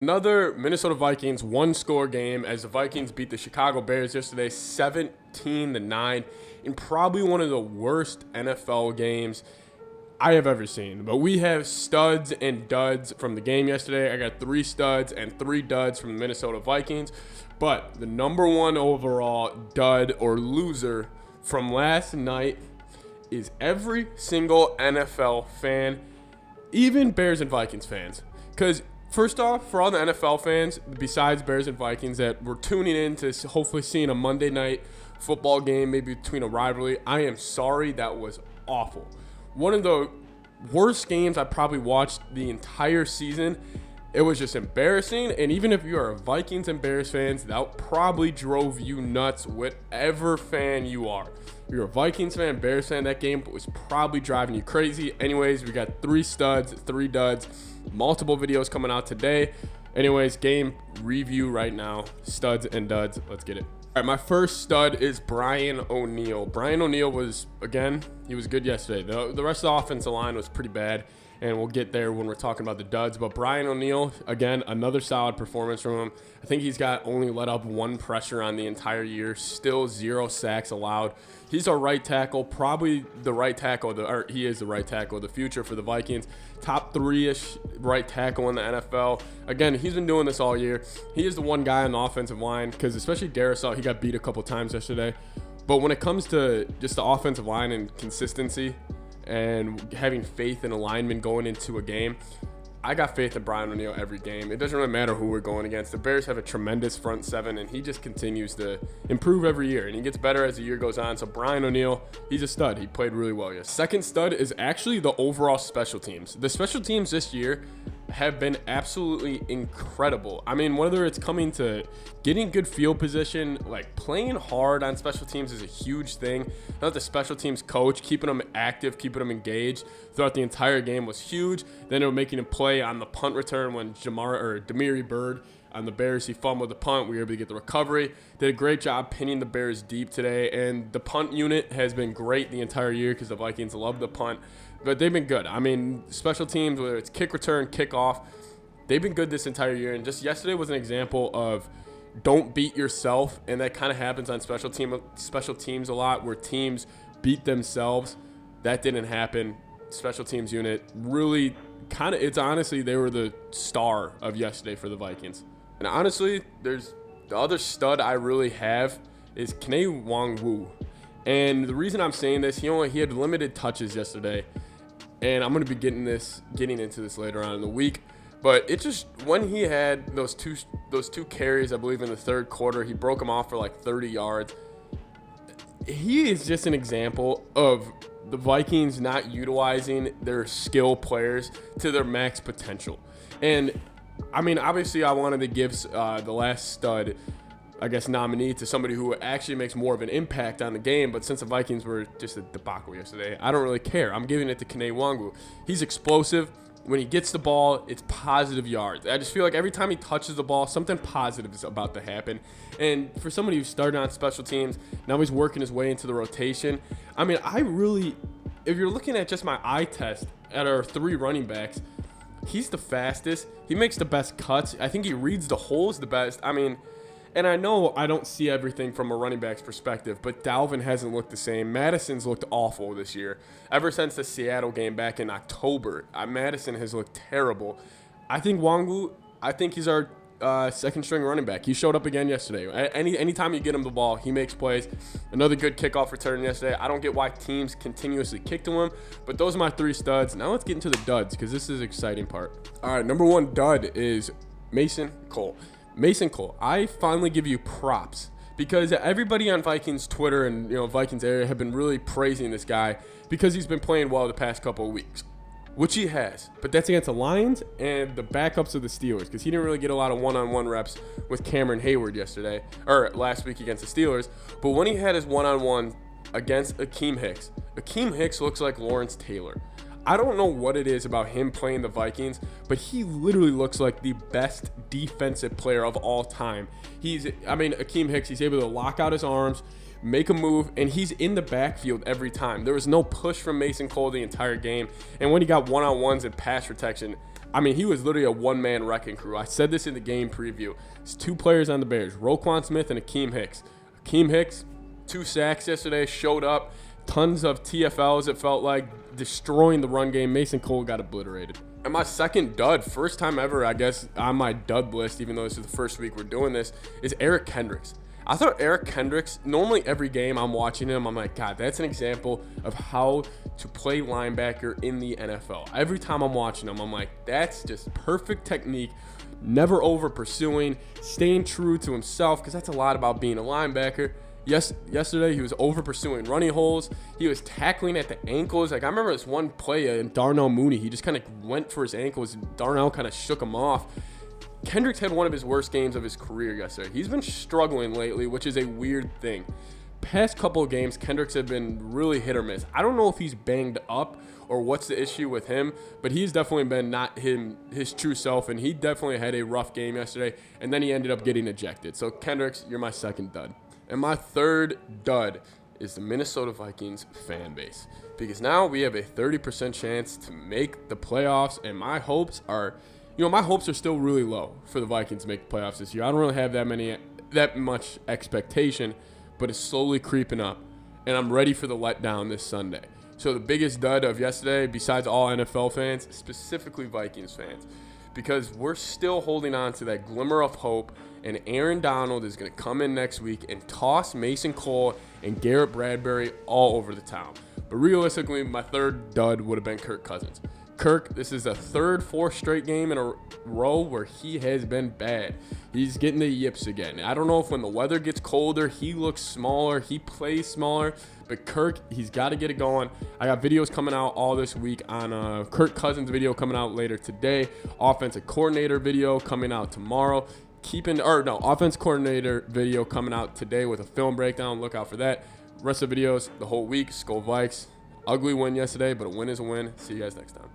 Another Minnesota Vikings one-score game as the Vikings beat the Chicago Bears yesterday 17-9 in probably one of the worst NFL games I have ever seen. But we have studs and duds from the game yesterday. I got 3 studs and 3 duds from the Minnesota Vikings. But the number one overall dud or loser from last night is every single NFL fan, even Bears and Vikings fans. Because first off, for all the NFL fans, besides Bears and Vikings, that were tuning in to hopefully seeing a Monday night football game, maybe between a rivalry, I am sorry. That was awful. One of the worst games I probably watched the entire season. It was just embarrassing. And even if you are a Vikings and Bears fans, that probably drove you nuts, whatever fan you are. If you're a Vikings fan, Bears fan, that game was probably driving you crazy. Anyways, we got 3 studs, 3 duds, multiple videos coming out today. Anyways, game review right now. Studs and duds. Let's get it. All right, my first stud is Brian O'Neill. Brian O'Neill was, again, he was good yesterday. The rest of the offensive line was pretty bad, and we'll get there when we're talking about the duds. But Brian O'Neill, again, another solid performance from him. I think he's got only let up 1 pressure on the entire year, still 0 sacks allowed. He's a right tackle, probably the right tackle, or he is the right tackle of the future for the Vikings. Top 3-ish right tackle in the NFL. Again, he's been doing this all year. He is the one guy on the offensive line, because especially Darisaw, he got beat a couple times yesterday. But when it comes to just the offensive line and consistency and having faith in a lineman going into a game, I got faith in Brian O'Neill every game. It doesn't really matter who we're going against. The Bears have a tremendous front 7, and he just continues to improve every year, and he gets better as the year goes on. So Brian O'Neill, he's a stud. He played really well yesterday. Second stud is actually the overall special teams. The special teams this year have been absolutely incredible. I mean, whether it's coming to getting good field position, like playing hard on special teams is a huge thing. Not the special teams coach, keeping them active, keeping them engaged throughout the entire game was huge. Then they were making a play on the punt return when Demiri Bird on the Bears, he fumbled the punt. We were able to get the recovery. Did a great job pinning the Bears deep today. And the punt unit has been great the entire year because the Vikings love the punt. But they've been good. I mean, special teams, whether it's kick return, kickoff, they've been good this entire year. And just yesterday was an example of don't beat yourself. And that kind of happens on special teams a lot, where teams beat themselves. That didn't happen. Special teams unit really kind of, it's honestly, they were the star of yesterday for the Vikings. And honestly, there's the other stud I really have is Kene Nwangwu. And the reason I'm saying this, he had limited touches yesterday. And I'm going to be getting into this later on in the week. But it just, when he had those two carries, I believe in the third quarter, he broke them off for like 30 yards. He is just an example of the Vikings not utilizing their skill players to their max potential. And I mean, obviously I wanted to give the last stud, I guess, nominee to somebody who actually makes more of an impact on the game. But since the Vikings were just a debacle yesterday, I don't really care. I'm giving it to Kene Nwangwu. He's explosive. When he gets the ball, it's positive yards. I just feel like every time he touches the ball, something positive is about to happen. And for somebody who started on special teams, now he's working his way into the rotation. I mean, if you're looking at just my eye test at our 3 running backs, he's the fastest. He makes the best cuts. I think he reads the holes the best. I mean, and I know I don't see everything from a running back's perspective, but Dalvin hasn't looked the same. Madison's looked awful this year. Ever since the Seattle game back in October, Madison has looked terrible. I think Nwangwu, he's our second-string running back. He showed up again yesterday. Anytime you get him the ball, he makes plays. Another good kickoff return yesterday. I don't get why teams continuously kick to him, but those are my 3 studs. Now let's get into the duds, because this is the exciting part. All right, number 1 dud is Mason Cole. Mason Cole, I finally give you props, because everybody on Vikings Twitter and Vikings area have been really praising this guy because he's been playing well the past couple of weeks, which he has. But that's against the Lions and the backups of the Steelers, because he didn't really get a lot of one-on-one reps with Cameron Hayward last week against the Steelers. But when he had his one-on-one against Akeem Hicks looks like Lawrence Taylor. I don't know what it is about him playing the Vikings, but he literally looks like the best defensive player of all time. Akeem Hicks, he's able to lock out his arms, make a move, and he's in the backfield every time. There was no push from Mason Cole the entire game. And when he got one-on-ones and pass protection, I mean, he was literally a one-man wrecking crew. I said this in the game preview. It's 2 players on the Bears, Roquan Smith and Akeem Hicks. Akeem Hicks, 2 sacks yesterday, showed up. Tons of TFLs, it felt like, destroying the run game. Mason Cole got obliterated. And my second dud, first time ever, I guess, on my dud list, even though this is the first week we're doing this, is Eric Kendricks. I thought Eric Kendricks, normally every game I'm watching him, I'm like, God, that's an example of how to play linebacker in the NFL. Every time I'm watching him, I'm like, that's just perfect technique, never over pursuing, staying true to himself, because that's a lot about being a linebacker. Yesterday he was over pursuing running holes. He was tackling at the ankles. Like, I remember this one play in Darnell Mooney. He just kind of went for his ankles, and Darnell kind of shook him off. Kendricks had one of his worst games of his career yesterday. He's been struggling lately, which is a weird thing. Past couple of games, Kendricks have been really hit or miss. I don't know if he's banged up or what's the issue with him, but he's definitely been not his true self, and he definitely had a rough game yesterday, and then he ended up getting ejected. So, Kendricks, you're my second dud. And my third dud is the Minnesota Vikings fan base, because now we have a 30% chance to make the playoffs, and my hopes are still really low for the Vikings to make the playoffs this year. I don't really have that much expectation, but it's slowly creeping up, and I'm ready for the letdown this Sunday. So the biggest dud of yesterday, besides all NFL fans, specifically Vikings fans, because we're still holding on to that glimmer of hope, and Aaron Donald is going to come in next week and toss Mason Cole and Garrett Bradbury all over the town. But realistically, my third dud would have been Kirk Cousins. Kirk, this is the fourth straight game in a row where he has been bad. He's getting the yips again. I don't know if when the weather gets colder, he looks smaller, he plays smaller, but Kirk, he's got to get it going. I got videos coming out all this week on Kirk Cousins video coming out later today, offensive coordinator video coming out tomorrow. Offense coordinator video coming out today with a film breakdown. Look out for that. Rest of the videos the whole week. Skol Vikes. Ugly win yesterday, but a win is a win. See you guys next time.